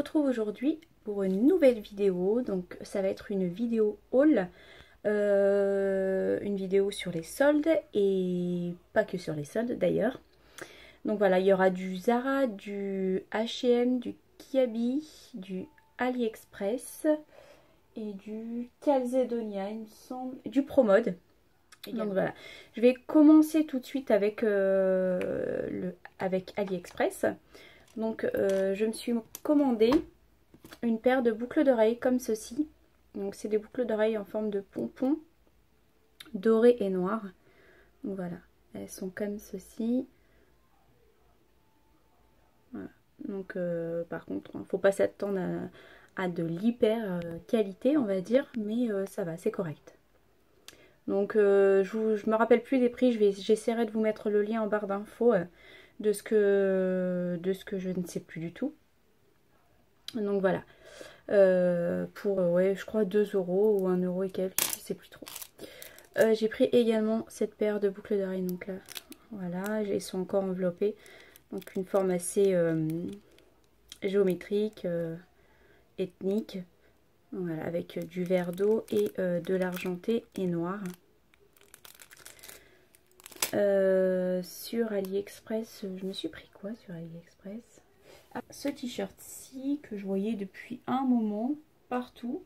retrouve aujourd'hui pour une nouvelle vidéo. Donc ça va être une vidéo haul, une vidéo sur les soldes et pas que sur les soldes d'ailleurs. Donc voilà, il y aura du Zara, du H&M, du Kiabi, du AliExpress et du Calzedonia, il me semble, du Promode. Donc voilà, je vais commencer tout de suite avec, avec AliExpress. Donc je me suis commandé une paire de boucles d'oreilles comme ceci. Donc c'est des boucles d'oreilles en forme de pompon, doré et noir. Donc voilà, elles sont comme ceci. Voilà. Donc par contre, il ne faut pas s'attendre à de l'hyper qualité, on va dire, mais ça va, c'est correct. Donc je me rappelle plus des prix, j'essaierai de vous mettre le lien en barre d'infos de ce que je ne sais plus du tout. Donc voilà, pour ouais, je crois 2 € ou 1 € et quelques, je sais plus trop. J'ai pris également cette paire de boucles d'oreilles, donc là voilà, elles sont encore enveloppées, donc une forme assez géométrique, ethnique. Voilà, avec du verre d'eau et de l'argenté et noir. Sur AliExpress, je me suis pris quoi sur AliExpress? Ah, ce t-shirt-ci que je voyais depuis un moment partout.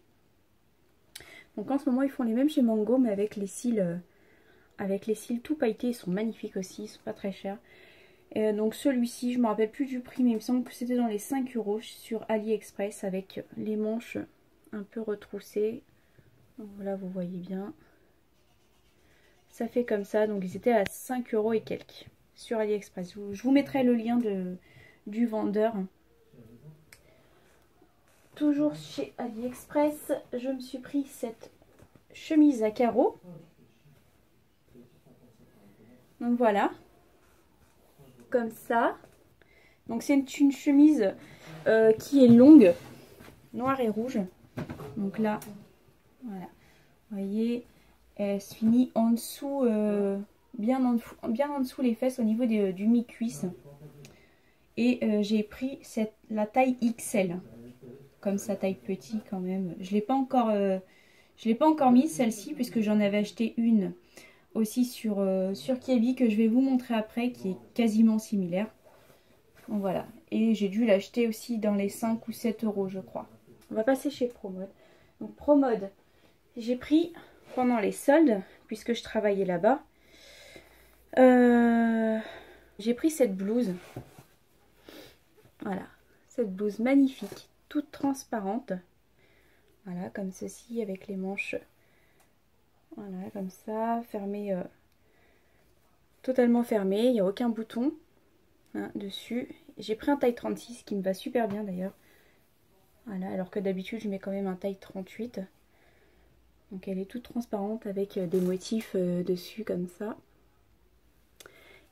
Donc en ce moment ils font les mêmes chez Mango, mais avec les cils tout pailletés. Ils sont magnifiques aussi, ils sont pas très chers. Donc celui-ci, je me rappelle plus du prix, mais il me semble que c'était dans les 5 € sur AliExpress avec les manches un peu retroussées. Donc voilà, vous voyez bien. Ça fait comme ça, donc ils étaient à 5 € et quelques sur AliExpress. Je vous mettrai le lien du vendeur. Toujours chez AliExpress, je me suis pris cette chemise à carreaux. Donc voilà, comme ça. Donc c'est une chemise qui est longue, noire et rouge. Donc là, voilà, vous voyez, elle se finit en dessous, bien en dessous les fesses au niveau du mi-cuisse. Et j'ai pris la taille XL, comme ça, taille petit quand même. Je l'ai pas encore mise celle-ci, puisque j'en avais acheté une aussi sur Kiabi que je vais vous montrer après, qui est quasiment similaire. Donc voilà, et j'ai dû l'acheter aussi dans les 5 ou 7 € je crois. On va passer chez Promode. Donc Promode, j'ai pris pendant les soldes, puisque je travaillais là-bas, j'ai pris cette blouse. Voilà, cette blouse magnifique, toute transparente. Voilà, comme ceci, avec les manches, voilà, comme ça, fermées, totalement fermées. Il n'y a aucun bouton dessus. J'ai pris un taille 36 qui me va super bien d'ailleurs. Voilà, alors que d'habitude je mets quand même un taille 38. Donc elle est toute transparente avec des motifs dessus comme ça.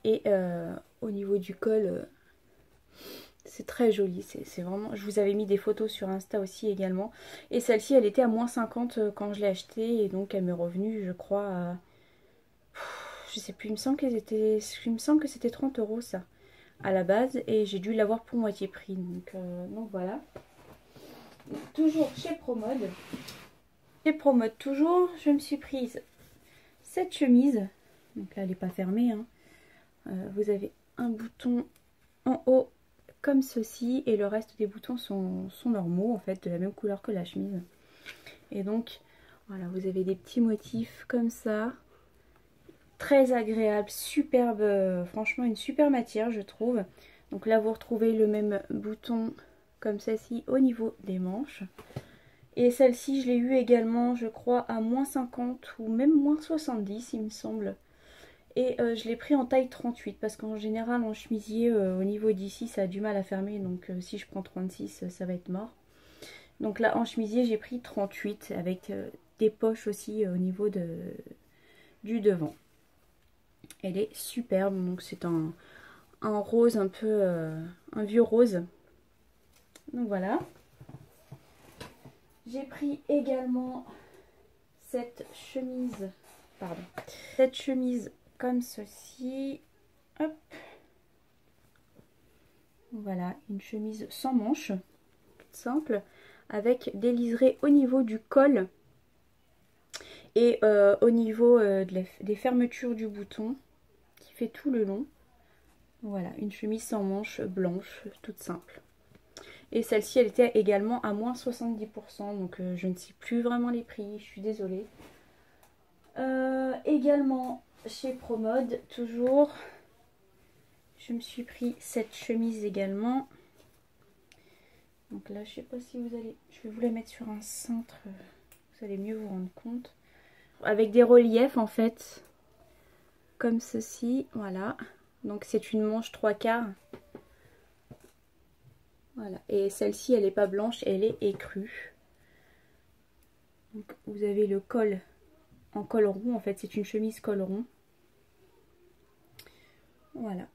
Et au niveau du col, c'est très joli. C'est vraiment. Je vous avais mis des photos sur Insta aussi également. Et celle-ci, elle était à moins 50 quand je l'ai achetée. Et donc elle m'est revenue, je crois, à... je sais plus, il me semble que c'était 30 € ça, à la base. Et j'ai dû l'avoir pour moitié prix. Donc voilà. Toujours chez Promode. Chez Promode toujours, je me suis prise cette chemise. Donc là, elle n'est pas fermée, hein. Vous avez un bouton en haut comme ceci et le reste des boutons sont normaux en fait, de la même couleur que la chemise. Et donc voilà, vous avez des petits motifs comme ça, très agréable, superbe, franchement une super matière je trouve. Donc là vous retrouvez le même bouton comme ceci au niveau des manches. Et celle-ci je l'ai eu également je crois à moins 50 ou même moins 70 il me semble. Et je l'ai pris en taille 38 parce qu'en général en chemisier au niveau d'ici ça a du mal à fermer, donc si je prends 36 ça va être mort. Donc là en chemisier j'ai pris 38 avec des poches aussi au niveau du devant. Elle est superbe, donc c'est un rose un peu, un vieux rose. Donc voilà. J'ai pris également cette chemise, pardon, cette chemise comme ceci, hop, voilà, une chemise sans manches, toute simple, avec des liserés au niveau du col et au niveau des fermetures du bouton, qui fait tout le long. Voilà, une chemise sans manches blanche, toute simple. Et celle-ci, elle était également à moins 70%, donc je ne sais plus vraiment les prix, je suis désolée. Également chez Promode, toujours, je me suis pris cette chemise également. Donc là, je sais pas si vous allez... Je vais vous la mettre sur un cintre, vous allez mieux vous rendre compte. Avec des reliefs en fait, comme ceci, voilà. Donc c'est une manche 3/4. Voilà, et celle-ci, elle n'est pas blanche, elle est écrue. Donc vous avez le col en col rond, en fait c'est une chemise col rond. Voilà.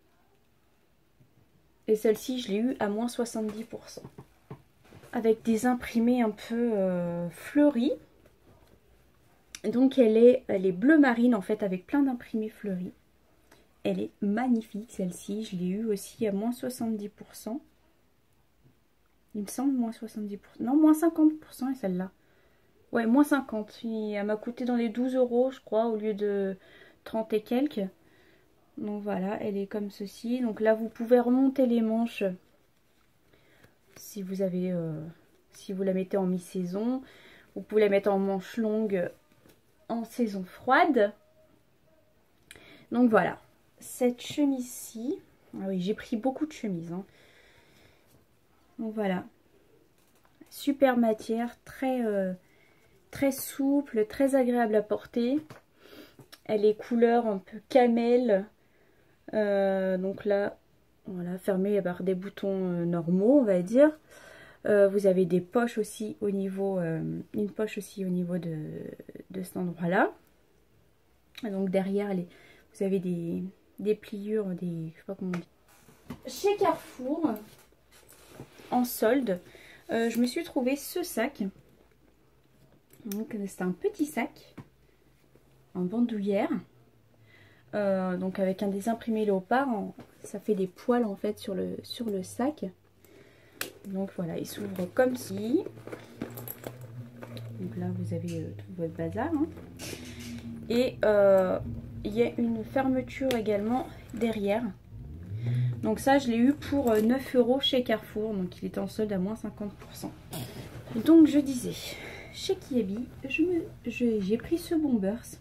Et celle-ci, je l'ai eu à moins 70%. Avec des imprimés un peu fleuris. Donc elle est bleu marine en fait, avec plein d'imprimés fleuris. Elle est magnifique celle-ci, je l'ai eu aussi à moins 70%. Il me semble moins 70%, non moins 50% est celle-là. Ouais, moins 50, elle m'a coûté dans les 12 € je crois, au lieu de 30 et quelques. Donc voilà, elle est comme ceci. Donc là vous pouvez remonter les manches si vous avez, si vous la mettez en mi-saison. Vous pouvez la mettre en manche longue en saison froide. Donc voilà, cette chemise-ci, ah oui j'ai pris beaucoup de chemises, hein. Donc voilà, super matière, très souple, très agréable à porter. Elle est couleur un peu camel, donc là, voilà, fermée par des boutons normaux, on va dire. Vous avez des poches aussi au niveau, une poche aussi au niveau de cet endroit-là. Donc derrière, vous avez des pliures, je sais pas comment on dit. Chez Carrefour, en solde, je me suis trouvé ce sac. Donc c'est un petit sac en bandoulière. Donc avec un des imprimés léopard, ça fait des poils en fait sur le sac. Donc voilà, il s'ouvre comme ci. Donc là vous avez tout votre bazar, hein. Et il y a une fermeture également derrière. Donc ça je l'ai eu pour 9 € chez Carrefour, donc il était en solde à moins 50%. Donc je disais, chez Kiabi, j'ai pris ce Bombers.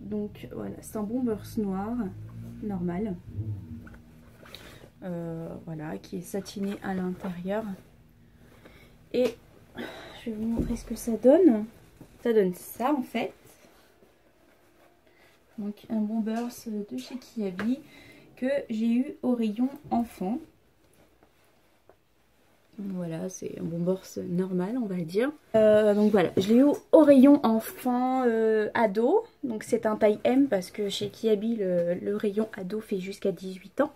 Donc voilà, c'est un Bombers noir, normal. Voilà, qui est satiné à l'intérieur. Et je vais vous montrer ce que ça donne. Ça donne ça en fait. Donc un Bombers de chez Kiabi que j'ai eu au rayon enfant. Voilà, c'est un Bombers normal, on va dire. Donc voilà, je l'ai eu au rayon enfant ado. Donc c'est un taille M parce que chez Kiabi, le rayon ado fait jusqu'à 18 ans.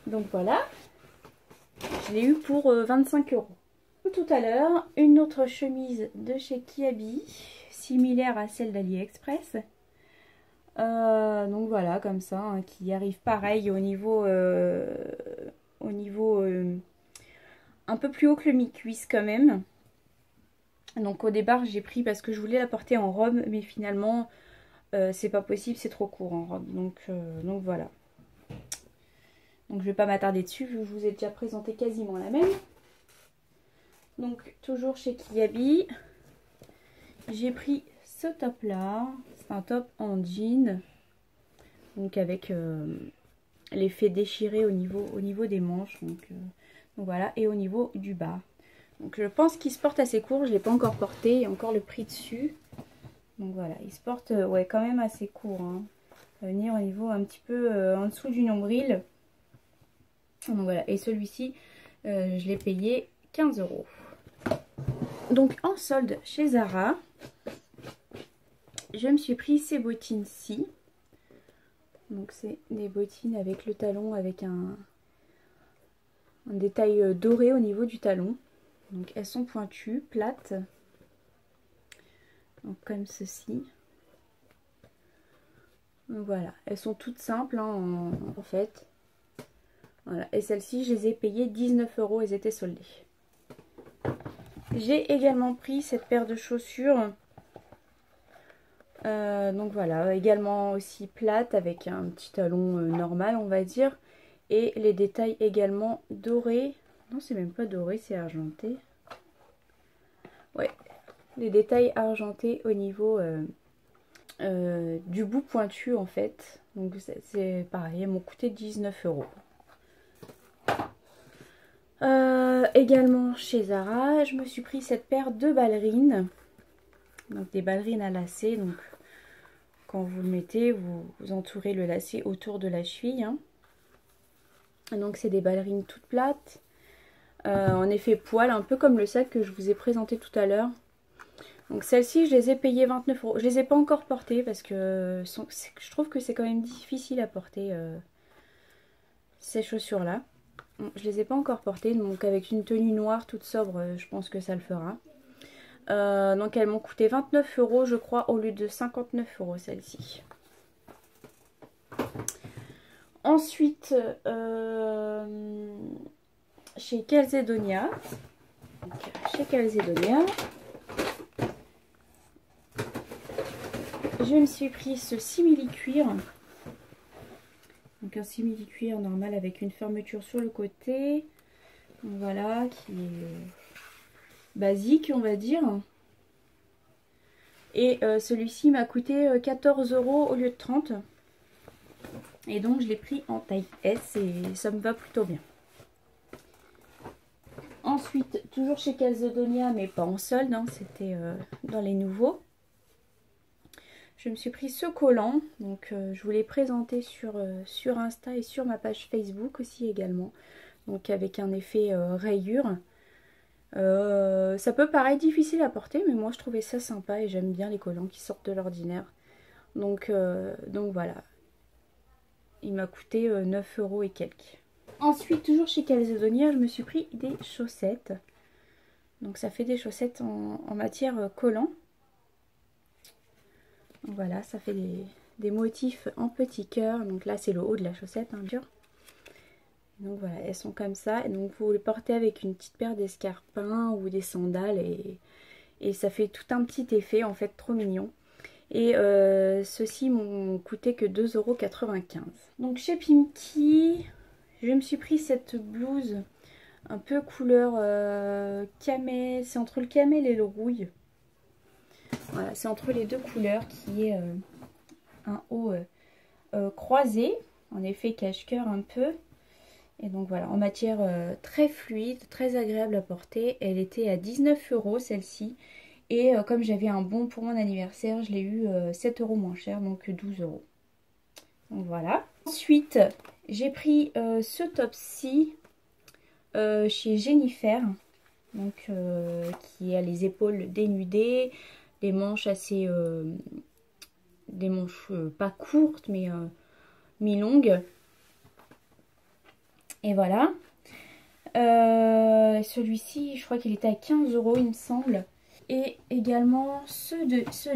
Donc voilà, je l'ai eu pour 25 €. Tout à l'heure, une autre chemise de chez Kiabi, similaire à celle d'AliExpress. Donc voilà, comme ça, hein, qui arrive pareil au niveau un peu plus haut que le mi-cuisse quand même. Donc au départ j'ai pris parce que je voulais la porter en robe, mais finalement c'est pas possible, c'est trop court en robe. Donc voilà. Donc je vais pas m'attarder dessus vu que je vous ai déjà présenté quasiment la même. Donc toujours chez Kiabi, j'ai pris ce top là. C'est un top en jean. Donc avec l'effet déchiré au niveau des manches. Donc voilà, et au niveau du bas. Donc je pense qu'il se porte assez court, je ne l'ai pas encore porté, il y a encore le prix dessus. Donc voilà, il se porte ouais, quand même assez court, hein. Ça va venir au niveau un petit peu en dessous du nombril. Donc voilà, et celui-ci, je l'ai payé 15 €. Donc en solde chez Zara, je me suis pris ces bottines-ci. Donc c'est des bottines avec le talon, avec un détail doré au niveau du talon. Donc elles sont pointues, plates. Donc comme ceci. Donc voilà, elles sont toutes simples hein, en fait. Voilà. Et celles-ci, je les ai payées 19 €, elles étaient soldées. J'ai également pris cette paire de chaussures. Donc voilà, également aussi plate avec un petit talon normal, on va dire. Et les détails également dorés. Non, c'est même pas doré, c'est argenté. Ouais, les détails argentés au niveau du bout pointu en fait. Donc c'est pareil, elles m'ont coûté 19 €. Également chez Zara, je me suis pris cette paire de ballerines. Donc des ballerines à lacets. Donc quand vous le mettez, vous entourez le lacet autour de la cheville. Hein. Donc c'est des ballerines toutes plates. En effet poil, un peu comme le sac que je vous ai présenté tout à l'heure. Donc celles-ci, je les ai payées 29 €. Je les ai pas encore portées parce que je trouve que c'est quand même difficile à porter ces chaussures-là. Je les ai pas encore portées, donc avec une tenue noire toute sobre, je pense que ça le fera. Donc elles m'ont coûté 29 € je crois au lieu de 59 € celles-ci. Ensuite, chez Calzedonia. Chez Calzedonia, je me suis pris ce simili-cuir. Donc un simili-cuir normal avec une fermeture sur le côté. Donc voilà, qui est basique on va dire. Et celui-ci m'a coûté 14 € au lieu de 30. Et donc je l'ai pris en taille S et ça me va plutôt bien. Ensuite, toujours chez Calzedonia, mais pas en solde, hein, c'était dans les nouveaux. Je me suis pris ce collant, donc je vous l'ai présenté sur Insta et sur ma page Facebook aussi également. Donc avec un effet rayure. Ça peut paraître difficile à porter, mais moi je trouvais ça sympa et j'aime bien les collants qui sortent de l'ordinaire. Donc voilà, il m'a coûté 9 € et quelques. Ensuite, toujours chez Calzedonia, je me suis pris des chaussettes. Donc ça fait des chaussettes en matière collant. Donc voilà, ça fait des motifs en petit cœur. Donc là, c'est le haut de la chaussette, hein, dur. Donc voilà, elles sont comme ça. Et donc vous les portez avec une petite paire d'escarpins ou des sandales. Et ça fait tout un petit effet, en fait, trop mignon. Et ceux-ci m'ont coûté que 2,95 €. Donc chez Pimki, je me suis pris cette blouse un peu couleur camel. C'est entre le camel et le rouille. Voilà, c'est entre les deux couleurs qui est un haut croisé. En effet cache-cœur un peu. Et donc voilà, en matière très fluide, très agréable à porter. Elle était à 19 € celle-ci. Et comme j'avais un bon pour mon anniversaire, je l'ai eu 7 € moins cher, donc 12 €. Donc voilà. Ensuite, j'ai pris ce top-ci chez Jennifer. Donc qui a les épaules dénudées, les manches assez... des manches pas courtes, mais mi-longues. Et voilà. Celui-ci, je crois qu'il était à 15 € il me semble. Et également ce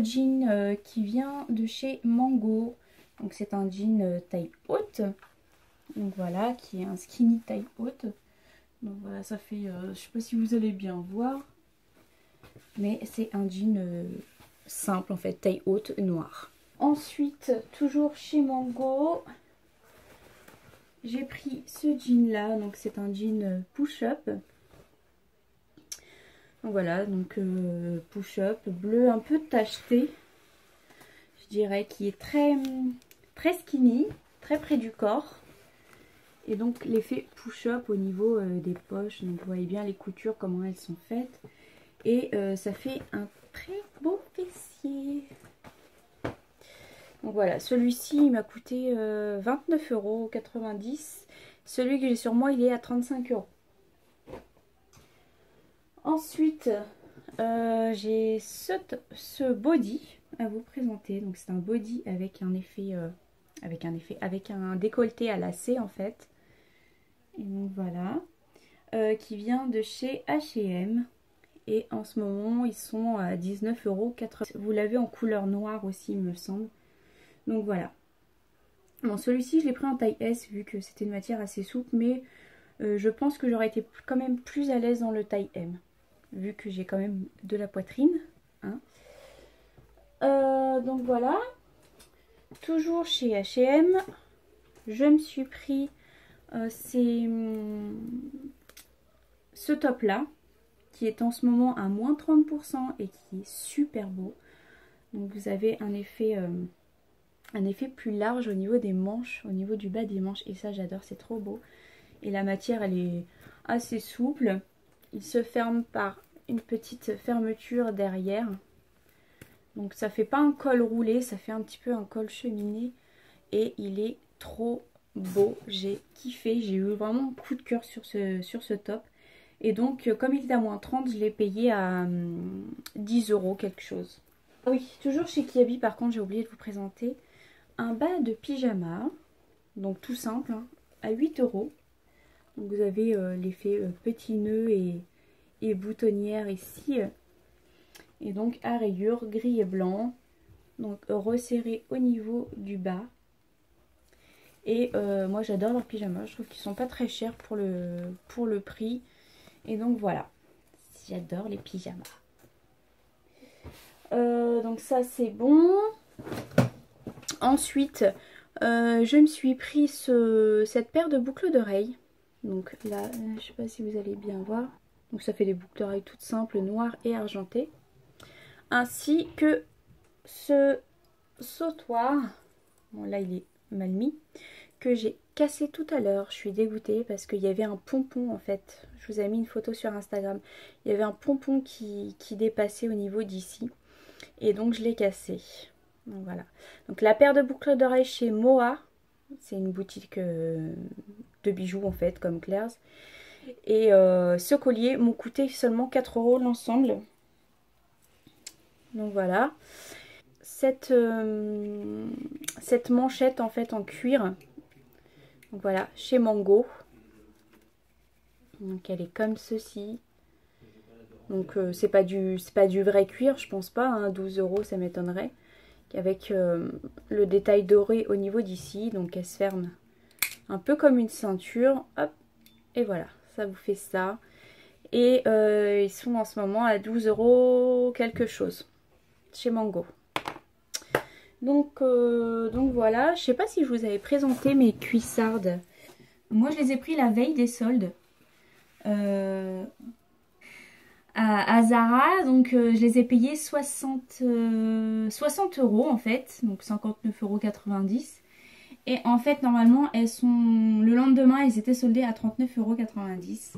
jean qui vient de chez Mango. Donc c'est un jean taille haute. Donc voilà, qui est un skinny taille haute. Donc voilà, ça fait, je sais pas si vous allez bien voir. Mais c'est un jean simple en fait, taille haute, noir. Ensuite, toujours chez Mango, j'ai pris ce jean là. Donc c'est un jean push-up. Donc voilà, donc push-up, bleu un peu tacheté, je dirais, qui est très skinny, très près du corps. Et donc l'effet push-up au niveau des poches, donc vous voyez bien les coutures, comment elles sont faites. Et ça fait un très beau fessier. Donc voilà, celui-ci il m'a coûté 29,90 €. Celui que j'ai sur moi, il est à 35 €. Ensuite, j'ai ce body à vous présenter. Donc c'est un body avec un effet, avec un décolleté à lacets en fait. Et donc voilà, qui vient de chez H&M. Et en ce moment, ils sont à 19,80 €. Vous l'avez en couleur noire aussi, il me semble. Donc voilà. Bon, celui-ci, je l'ai pris en taille S vu que c'était une matière assez souple, mais je pense que j'aurais été quand même plus à l'aise dans le taille M, vu que j'ai quand même de la poitrine. Hein. Donc voilà. Toujours chez H&M, je me suis pris ce top là, qui est en ce moment à moins 30% et qui est super beau. Donc vous avez un effet plus large au niveau des manches, au niveau du bas des manches, et ça j'adore, c'est trop beau. Et la matière elle est assez souple, il se ferme par une petite fermeture derrière. Donc ça fait pas un col roulé, ça fait un petit peu un col cheminé. Et il est trop beau, j'ai kiffé, j'ai eu vraiment un coup de cœur sur ce top. Et donc comme il est à moins 30, je l'ai payé à 10 € quelque chose. Ah oui, toujours chez Kiabi par contre, j'ai oublié de vous présenter un bas de pyjama. Donc tout simple, hein, à 8 €. Donc vous avez l'effet petit nœud et boutonnière ici. Et donc à rayures gris et blanc. Donc resserré au niveau du bas. Et moi j'adore leurs pyjamas. Je trouve qu'ils sont pas très chers pour le prix. Et donc voilà. J'adore les pyjamas. Donc ça c'est bon. Ensuite je me suis pris cette paire de boucles d'oreilles. Donc là je sais pas si vous allez bien voir. Donc ça fait des boucles d'oreilles toutes simples, noires et argentées. Ainsi que ce sautoir, bon là il est mal mis, que j'ai cassé tout à l'heure. Je suis dégoûtée parce qu'il y avait un pompon en fait. Je vous ai mis une photo sur Instagram. Il y avait un pompon qui dépassait au niveau d'ici. Et donc je l'ai cassé. Donc voilà. Donc la paire de boucles d'oreilles chez Moa. C'est une boutique de bijoux en fait, comme Claire's. Et ce collier m'ont coûté seulement 4 € l'ensemble. Donc voilà. Cette manchette en fait en cuir. Donc voilà, chez Mango. Donc elle est comme ceci. Donc c'est pas du vrai cuir, je pense pas. Hein, 12 € ça m'étonnerait. Avec le détail doré au niveau d'ici. Donc elle se ferme un peu comme une ceinture. Hop. Et voilà, ça vous fait ça. Et ils sont en ce moment à 12 € quelque chose. Chez Mango. Donc voilà, je sais pas si je vous avais présenté mes cuissardes. Moi je les ai pris la veille des soldes à Zara. Donc je les ai payés 60 € en fait, donc 59,90 €. Et en fait normalement elles sont le lendemain elles étaient soldées à 39,90 €.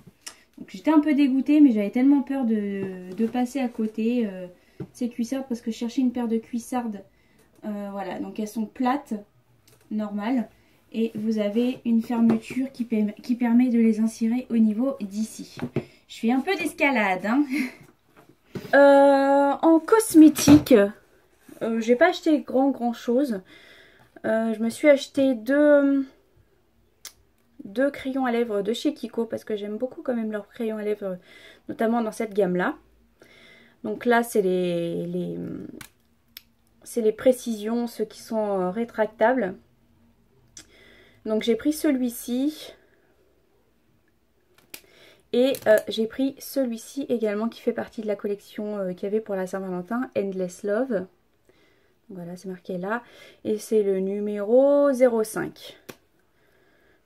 Donc j'étais un peu dégoûtée, mais j'avais tellement peur de passer à côté ces cuissardes parce que je cherchais une paire de cuissardes. Voilà, donc elles sont plates, normales, et vous avez une fermeture qui permet de les insérer au niveau d'ici. Je fais un peu d'escalade. Hein. En cosmétique, j'ai pas acheté grand chose. Je me suis acheté deux crayons à lèvres de chez Kiko parce que j'aime beaucoup quand même leurs crayons à lèvres, notamment dans cette gamme là. Donc là c'est les précisions, ceux qui sont rétractables. Donc j'ai pris celui-ci. Et j'ai pris celui-ci également qui fait partie de la collection qu'il y avait pour la Saint-Valentin, Endless Love. Donc voilà, c'est marqué là. Et c'est le numéro 05.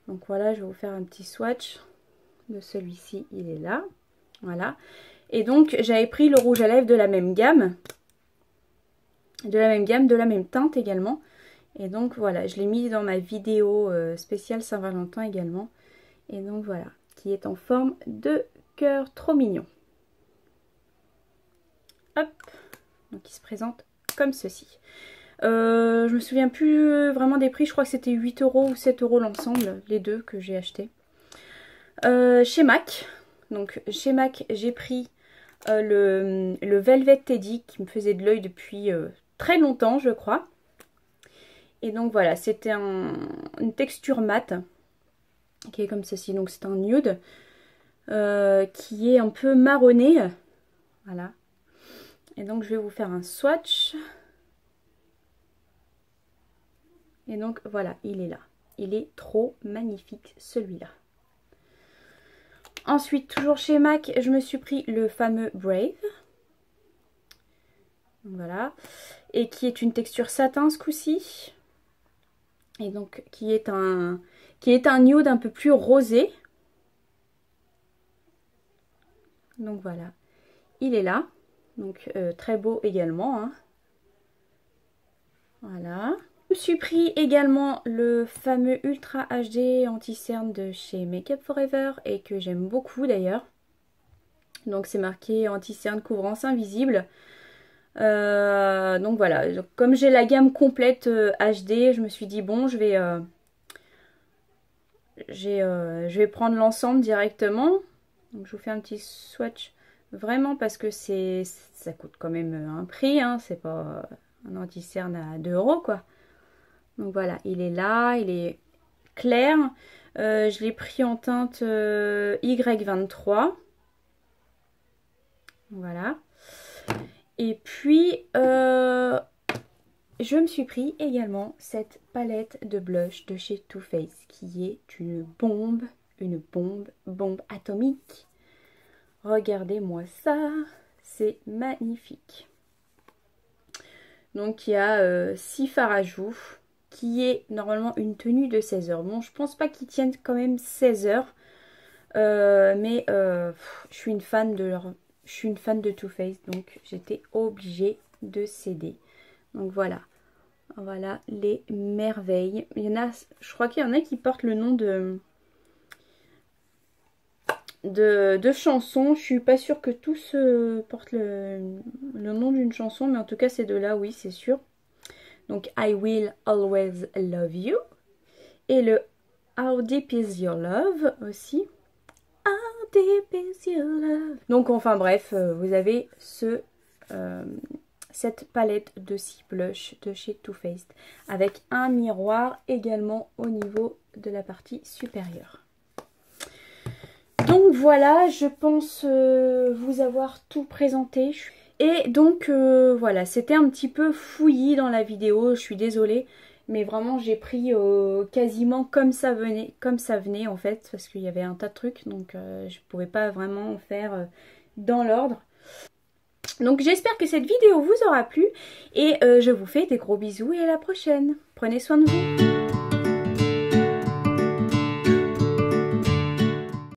Donc voilà, je vais vous faire un petit swatch de celui-ci. Il est là. Voilà. Et donc j'avais pris le rouge à lèvres de la même gamme. De la même teinte également. Et donc voilà, je l'ai mis dans ma vidéo spéciale Saint-Valentin également. Et donc voilà, qui est en forme de cœur, trop mignon. Hop, donc il se présente comme ceci. Je me souviens plus vraiment des prix, je crois que c'était 8 € ou 7 € l'ensemble, les deux que j'ai acheté. Chez MAC, donc chez MAC j'ai pris le Velvet Teddy qui me faisait de l'œil depuis très longtemps je crois. Et donc voilà, c'était une texture mate qui est comme ceci, donc c'est un nude qui est un peu marronné. Voilà. Et donc je vais vous faire un swatch. Et donc voilà, il est là. Il est trop magnifique celui-là. Ensuite, toujours chez MAC, je me suis pris le fameux Brave. Voilà. Et qui est une texture satin ce coup-ci. Et donc qui est un nude un peu plus rosé. Donc voilà. Il est là. Donc très beau également. Hein. Voilà. Je me suis pris également le fameux Ultra HD anti-cerne de chez Make Up For Ever et que j'aime beaucoup d'ailleurs. Donc c'est marqué anti-cerne couvrance invisible. Donc voilà, donc, comme j'ai la gamme complète HD, je me suis dit bon, je vais prendre l'ensemble directement. Donc je vous fais un petit swatch vraiment parce que ça coûte quand même un prix, hein, c'est pas un anti-cerne à 2 € quoi. Donc voilà, il est là, il est clair. Je l'ai pris en teinte Y23. Voilà. Et puis, je me suis pris également cette palette de blush de chez Too Faced qui est une bombe atomique. Regardez-moi ça, c'est magnifique. Donc il y a 6 fards à joues qui est normalement une tenue de 16 heures. Bon, je pense pas qu'ils tiennent quand même 16 heures. Mais je suis une fan de Too Faced, donc j'étais obligée de céder. Donc voilà. Voilà les merveilles. Il y en a, je crois qu'il y en a qui portent le nom de chansons. Je suis pas sûre que tous portent le nom d'une chanson, mais en tout cas ces deux-là, oui, c'est sûr. Donc I Will Always Love You. Et le How Deep Is Your Love aussi. How deep is your love. Donc enfin bref, vous avez cette palette de 6 blushs de chez Too Faced. Avec un miroir également au niveau de la partie supérieure. Donc voilà, je pense vous avoir tout présenté. Et donc voilà, c'était un petit peu fouillis dans la vidéo, je suis désolée. Mais vraiment j'ai pris quasiment comme ça venait en fait. Parce qu'il y avait un tas de trucs, donc je ne pouvais pas vraiment faire dans l'ordre. Donc j'espère que cette vidéo vous aura plu. Et je vous fais des gros bisous et à la prochaine. Prenez soin de vous.